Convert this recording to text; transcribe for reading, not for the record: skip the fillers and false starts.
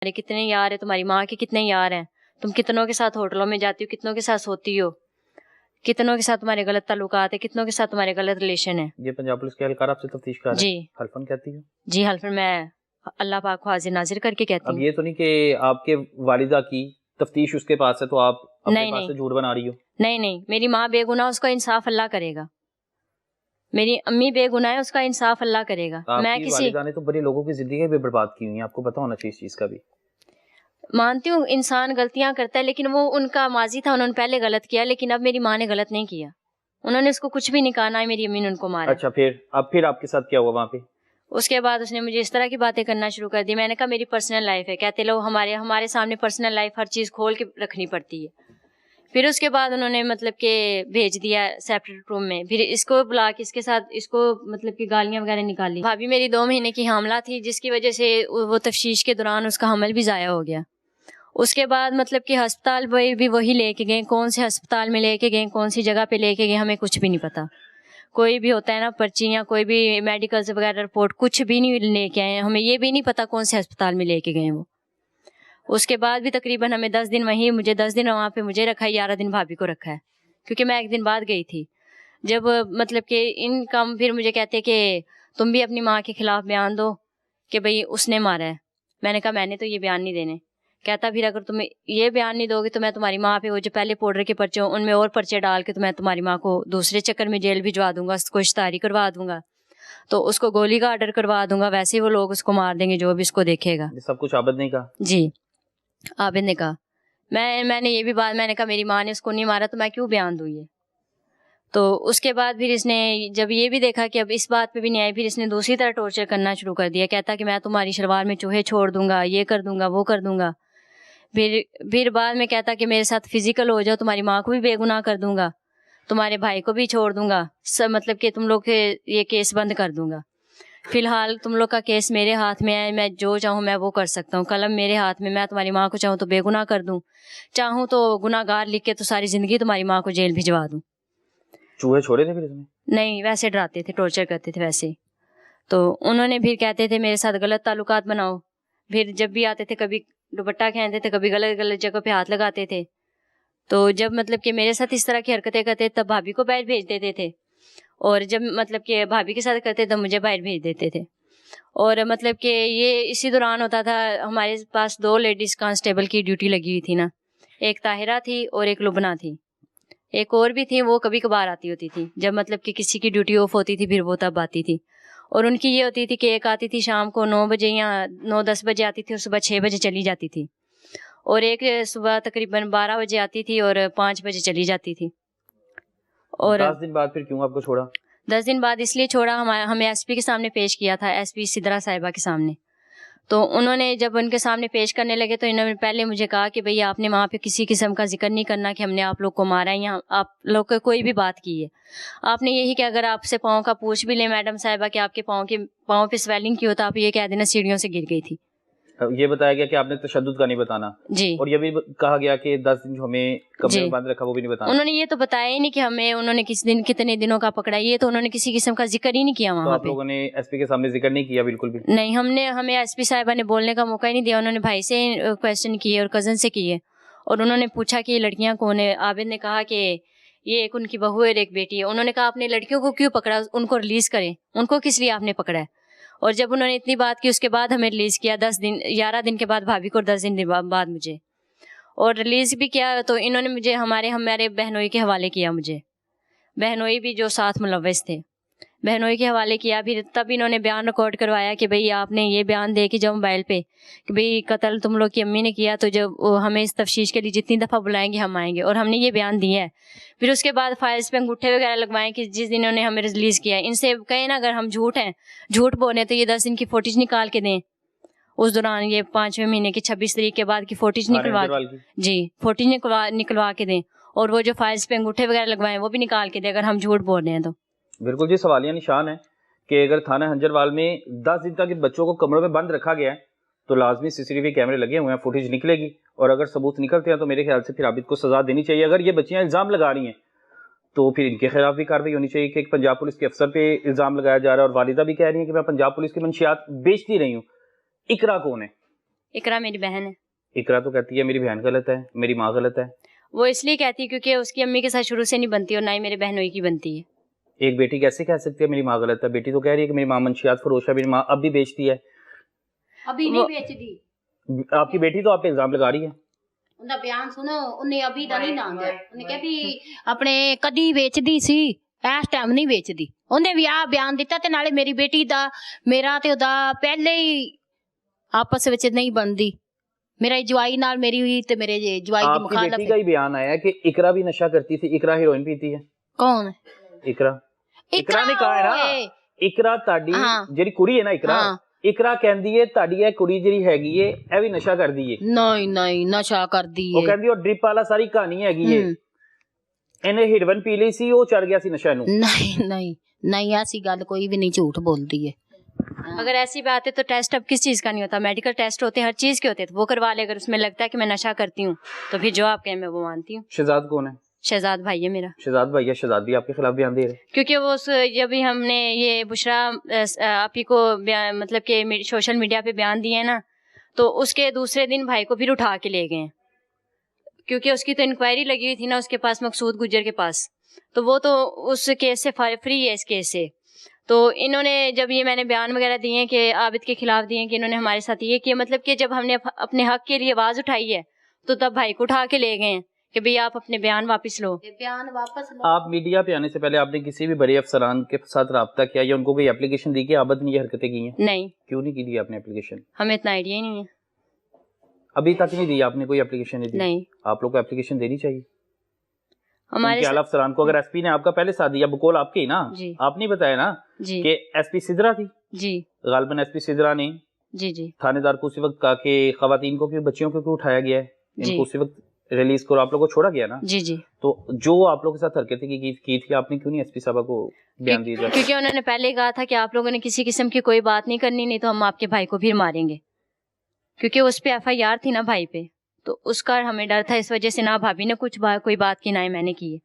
तुम्हारे कितने यार है, तुम्हारी माँ के कितने यार हैं, तुम कितनों के साथ होटलों में जाती हो, कितनों के साथ सोती हो, कितनों के साथ तुम्हारे गलत ताल्लुकात है, कितनों के साथ तुम्हारे गलत रिलेशन है। ये पंजाब पुलिस के एहलकार आपसे तफ्तीश कर रहे हैं? जी हल्फन कहती है? जी, हल्फन मैं अल्लाह पाक को हाजिर नाजिर करके कहती अब हूँ। ये तो नहीं कि आपके वालिदा की तफ्तीश उसके पास है तो आप अपने नहीं पास नहीं से झूठ बना रही हो? नहीं नहीं, मेरी माँ बेगुनाह, उसका इंसाफ अल्लाह करेगा। मेरी अम्मी बेगुनाह है, उसका इंसाफ अल्लाह करेगा। मैं आपकी किसी वालिदा ने तो बड़े लोगों की जिंदगी भी बर्बाद की हुई है, आपको पता होना चाहिए इस चीज का भी। मानती हूँ इंसान गलतियां करता है, लेकिन वो उनका माजी था, उन्होंने पहले गलत किया, लेकिन अब मेरी माँ ने गलत नहीं किया। उन्होंने उसको कुछ भी नहीं कहा, ना ही मेरी अम्मी ने उनको मारा। अच्छा, फिर आपके साथ क्या हुआ वहाँ पे? उसके बाद उसने मुझे इस तरह की बातें करना शुरू कर दी। मैंने कहा मेरी पर्सनल लाइफ है, कहते लोग हमारे हमारे सामने पर्सनल लाइफ हर चीज खोल के रखनी पड़ती है। फिर उसके बाद उन्होंने मतलब के भेज दिया सेपरेट रूम में, फिर इसको बुला के इसके साथ इसको मतलब कि गालियां वगैरह निकाली। भाभी मेरी 2 महीने की हामला थी, जिसकी वजह से वो तफ्तीश के दौरान उसका हमल भी ज़ाया हो गया। उसके बाद मतलब कि अस्पताल भी वही लेके गए, कौन से अस्पताल में लेके गए, कौन सी जगह पे लेके गए, हमें कुछ भी नहीं पता। कोई भी होता है ना पर्ची या कोई भी मेडिकल वगैरह रिपोर्ट कुछ भी नहीं लेके आए, हमें ये भी नहीं पता कौन से अस्पताल में लेके गए वो। उसके बाद भी तकरीबन हमें 10 दिन वहीं, मुझे 10 दिन वहाँ पे मुझे रखा है, 11 दिन भाभी को रखा है, क्योंकि मैं 1 दिन बाद गई थी। जब मतलब कि इन कम फिर मुझे कहते कि तुम भी अपनी माँ के खिलाफ बयान दो कि भाई उसने मारा है। मैंने कहा मैंने तो ये बयान नहीं देने। कहता फिर अगर तुम ये बयान नहीं दोगे तो मैं तुम्हारी माँ पे वो जो पहले पाउडर के पर्चे उनमें और पर्चे डाल के तो मैं तुम्हारी माँ को दूसरे चक्कर में जेल भिजवा दूंगा, उसको इश्तारी करवा दूंगा, तो उसको गोली का ऑर्डर करवा दूंगा, वैसे ही वो लोग उसको मार देंगे जो भी उसको देखेगा। ये सब कुछ आबद नहीं कहा? जी, आबिद ने कहा। मैंने ये भी बात, मैंने कहा मेरी माँ ने उसको नहीं मारा तो मैं क्यों बयान दूँ ये। तो उसके बाद फिर इसने जब ये भी देखा कि अब इस बात पे भी नहीं आई, फिर इसने दूसरी तरह टॉर्चर करना शुरू कर दिया। कहता कि मैं तुम्हारी शलवार में चूहे छोड़ दूंगा, ये कर दूंगा, वो कर दूंगा। फिर बाद में कहता कि मेरे साथ फिजिकल हो जाओ, तुम्हारी माँ को भी बेगुनाह कर दूंगा, तुम्हारे भाई को भी छोड़ दूंगा, सब मतलब कि तुम लोग के ये केस बंद कर दूंगा। फिलहाल तुम लोग का केस मेरे हाथ में है, मैं जो चाहूँ मैं वो कर सकता हूँ, कलम मेरे हाथ में, मैं तुम्हारी माँ को चाहूँ तो बेगुनाह कर दूँ, चाहूँ तो गुनाहगार लिख के तो सारी जिंदगी तुम्हारी माँ को जेल भिजवा दूँ। चूहे छोड़े थे फिर इसने? नहीं, वैसे डराते थे, टॉर्चर करते थे वैसे। तो उन्होंने फिर कहते थे मेरे साथ गलत ताल्लुकात बनाओ। फिर जब भी आते थे कभी दुपट्टा खींचते थे, कभी गलत गलत जगह पे हाथ लगाते थे। तो जब मतलब कि मेरे साथ इस तरह की हरकतें करते तब भाभी को बाहर भेज देते थे, और जब मतलब कि भाभी के साथ करते तब मुझे बाहर भेज देते थे। और मतलब कि ये इसी दौरान होता था, हमारे पास 2 लेडीज कांस्टेबल की ड्यूटी लगी हुई थी ना, एक ताहिरा थी और एक लुबना थी, एक और भी थी, वो कभी कभार आती होती थी जब मतलब कि किसी की ड्यूटी ऑफ होती थी, फिर वो तब आती थी। और उनकी ये होती थी कि एक आती थी शाम को 9 बजे या 9-10 बजे आती थी और सुबह 6 बजे चली जाती थी, और एक सुबह तकरीबन 12 बजे आती थी और 5 बजे चली जाती थी। और 10 दिन बाद फिर क्यों आपको छोड़ा? 10 दिन बाद इसलिए छोड़ा, हमें एसपी के सामने पेश किया था, एसपी सिद्रा साहिबा के सामने। तो उन्होंने जब उनके सामने पेश करने लगे तो इन्होंने पहले मुझे कहा कि भैया आपने वहाँ पे किसी किस्म का जिक्र नहीं करना कि हमने आप लोग को मारा है या आप लोग को कोई भी बात की है। आपने यही कि अगर आपसे पाँव का पूछ भी ले मैडम साहिबा कि आपके पाँव पे स्वेलिंग की हो तो आप ये कह देना सीढ़ियों से गिर गई थी। ये बताया गया कि आपने तशद्दुद का नहीं बताना जी, और ये भी कहा गया कि 10 दिन जो हमें कमरे में बंद रखा वो भी नहीं बताना। उन्होंने ये तो बताया ही नहीं कि हमें उन्होंने किस दिन कितने दिनों का पकड़ा, ये तो उन्होंने किसी किस्म का जिक्र ही नहीं किया तो वहाँ आप पे। लोगों ने एसपी के सामने जिक्र नहीं किया बिल्कुल भी? नहीं, हमें एसपी साहिबा ने बोलने का मौका ही नहीं दिया। उन्होंने भाई से क्वेश्चन किए और कजन से किए, और उन्होंने पूछा कि ये लड़कियां कौन है। आबिद ने कहा कि ये एक उनकी बहू है और एक बेटी है। उन्होंने कहा आपने लड़कियों को क्यों पकड़ा, उनको रिलीज करें, उनको किस लिए आपने पकड़ा है। और जब उन्होंने इतनी बात की उसके बाद हमें रिलीज किया 11 दिन के बाद भाभी को, 10 दिन बाद मुझे, और रिलीज भी किया। तो इन्होंने मुझे हमारे बहनोई के हवाले किया, मुझे बहनोई भी जो साथ मुलव्वस थे बहनोई के हवाले किया। फिर तब इन्होंने बयान रिकॉर्ड करवाया कि भाई आपने ये बयान दे कि जब मोबाइल पे कि भाई कत्ल तुम लोग की अम्मी ने किया, तो जब हमें इस तफ्तीश के लिए जितनी दफ़ा बुलाएंगे हम आएंगे, और हमने ये बयान दिया है। फिर उसके बाद फाइल्स पे अंगूठे वगैरह लगवाएं कि जिस दिन इन्होंने हमें रिलीज़ किया है, इनसे कहें ना अगर हम झूठ बोले तो ये 10 दिन की फोटेज निकाल के दें। उस दौरान ये 5वें महीने की 26 तारीख के बाद की फोटेज निकलवा फोटेज निकलवा के दें, और वो जो फाइल्स पे अंगूठे वगैरह लगवाएं वो भी निकाल के दें अगर हम झूठ बोल रहे हैं तो। बिल्कुल जी, सवालिया निशान है कि अगर थाना हंजरवाल में 10 दिन तक बच्चों को कमरों में बंद रखा गया है तो लाजमी सीसीटीवी कैमरे लगे हुए हैं, फुटेज निकलेगी, और अगर सबूत निकलते हैं तो मेरे ख्याल से फिर आबिद को सजा देनी चाहिए। अगर ये बच्चियां इल्ज़ाम लगा रही हैं तो फिर इनके खिलाफ भी कार्रवाई होनी चाहिए कि एक पंजाब पुलिस के अफसर पे इल्ज़ाम लगाया जा रहा है और वालिदा भी कह रही है कि मैं पंजाब पुलिस की मंशियात बेचती रही हूँ। इकरा कौन है? इकरा मेरी बहन है। इकरा तो कहती है मेरी बहन गलत है, मेरी माँ गलत है। वो इसलिए कहती है क्योंकि उसकी अम्मी के साथ शुरू से नहीं बनती और ना ही मेरे बहनोई की बनती है। एक बेटी कैसे कह सकती है मेरी माँ गलत है? बेटी तो कह रही है कि मेरी माँ मंशियात फरोश है, मेरी माँ अब भी बेचती है। अभी नहीं बेचती। आपकी बेटी तो आप पे इल्जाम लगा रही है। ਉਹਦਾ ਬਿਆਨ ਸੁਣੋ, ਉਹਨੇ ਅਭੀ ਦਾ ਨਹੀਂ ਨਾਮ ਲਿਆ। ਉਹਨੇ ਕਿਹਾ ਵੀ ਆਪਣੇ ਕਦੀ ਵੇਚਦੀ ਸੀ, ਇਸ ਟਾਈਮ ਨਹੀਂ ਵੇਚਦੀ। ਉਹਨੇ ਵੀ ਆਹ ਬਿਆਨ ਦਿੱਤਾ ਤੇ ਨਾਲੇ ਮੇਰੀ ਬੇਟੀ ਦਾ ਮੇਰਾ ਤੇ ਉਹਦਾ ਪਹਿਲੇ ਹੀ ਆਪਸ ਵਿੱਚ ਨਹੀਂ ਬਣਦੀ। ਮੇਰਾ ਜਵਾਈ ਨਾਲ ਮੇਰੀ हुई ਤੇ ਮੇਰੇ ਜਵਾਈ ਦੀ आपकी मुखालफ बेटी का ही बयान आया कि इकरा भी नशा करती थी, इकरा हीरोइन पीती है। कौन? इकरा ने कहा है ना, इकरा ताड़ी ਜਿਹੜੀ ਕੁੜੀ ਹੈ ਨਾ इकरा ਕਹਿੰਦੀ ਹੈ ਤੁਹਾਡੀ ਇਹ ਕੁੜੀ ਜਿਹੜੀ ਹੈਗੀ ਏ ਇਹ ਵੀ ਨਸ਼ਾ ਕਰਦੀ ਏ। ਨਹੀਂ ਨਹੀਂ ਨਸ਼ਾ ਕਰਦੀ ਏ। ਉਹ ਕਹਿੰਦੀ ਉਹ ਡ੍ਰਿਪ ਵਾਲਾ ਸਾਰੀ ਕਹਾਣੀ ਹੈਗੀ ਏ। ਇਹਨੇ ਹੀਰੋਇਨ ਪੀ ਲਈ ਸੀ, ਉਹ ਚੜ ਗਿਆ ਸੀ ਨਸ਼ਾ ਨੂੰ। नहीं नहीं नहीं ऐसी गल कोई भी नहीं, झूठ बोलती है। अगर ऐसी बात है तो टेस्ट अब किस चीज़ का नहीं होता? मेडिकल टेस्ट होते हैं, हर चीज़ के होते हैं, तो वो करवा ले। अगर उसमें लगता है कि मैं नशा करती हूँ तो फिर जो आप कहें मैं वो मानती हूँ। शहजाद कौन है? शहजाद भाई है मेरा। शहजाद भाई है, शहजाद भी आपके खिलाफ बयान दे रहे हैं क्योंकि वो जब भी हमने ये बुशरा आप ही को मतलब कि सोशल मीडिया पे बयान दिए ना, तो उसके दूसरे दिन भाई को फिर उठा के ले गए, क्योंकि उसकी तो इंक्वायरी लगी हुई थी ना उसके पास, मकसूद गुज्जर के पास, तो वो तो उस केस से फ्री है इस केस से। तो इन्होंने जब ये मैंने बयान वगैरह दिए कि आबिद के खिलाफ दिए कि इन्होंने हमारे साथ ये किया, मतलब कि जब हमने अपने हक के लिए आवाज़ उठाई है तो तब भाई को उठा के ले गए कि भाई आप अपने बयान वापस लो। बयान वापस लो। आप मीडिया पे आने से पहले आपने किसी भी बड़े अफसरान के साथ रब्ता किया या उनको कोई एप्लीकेशन दी कि आबिद ने ये हरकतें की हैं? नहीं। क्यों नहीं की दी आपने एप्लीकेशन? हमें इतना आइडिया ही नहीं है, अभी तक नहीं दी आपने, कोई एप्लीकेशन नहीं दी? नहीं। आप लोग को एप्लीकेशन देनी चाहिए हमारे आला अफसरान को। अगर एसपी ने आपका पहले साथ दिया, बकौल आपके ही ना, जी। आपने बताया ना जी कि एसपी सिदरा थी जी, गालबन एसपी सिदरा ने जी जी थानेदार को उसी वक्त कहा कि खवातीन को क्यों, बच्चियों को क्यों उठाया गया है, जी। इनको उसी वक्त रिलीज करो, आप लोगों को छोड़ा गया ना। जी जी। तो जो आप लोगों के साथ हरकतें की थी आपने क्यों नहीं एसपी साहब को बयान दिया? क्योंकि उन्होंने पहले कहा था कि आप लोगों ने किसी किस्म की कोई बात नहीं करनी, नहीं तो हम आपके भाई को भी मारेंगे, क्योंकि उस पे FIR थी ना भाई पे, तो उसका हमें डर था, इस वजह से ना भाभी ने कोई बात की ना ही मैंने की है।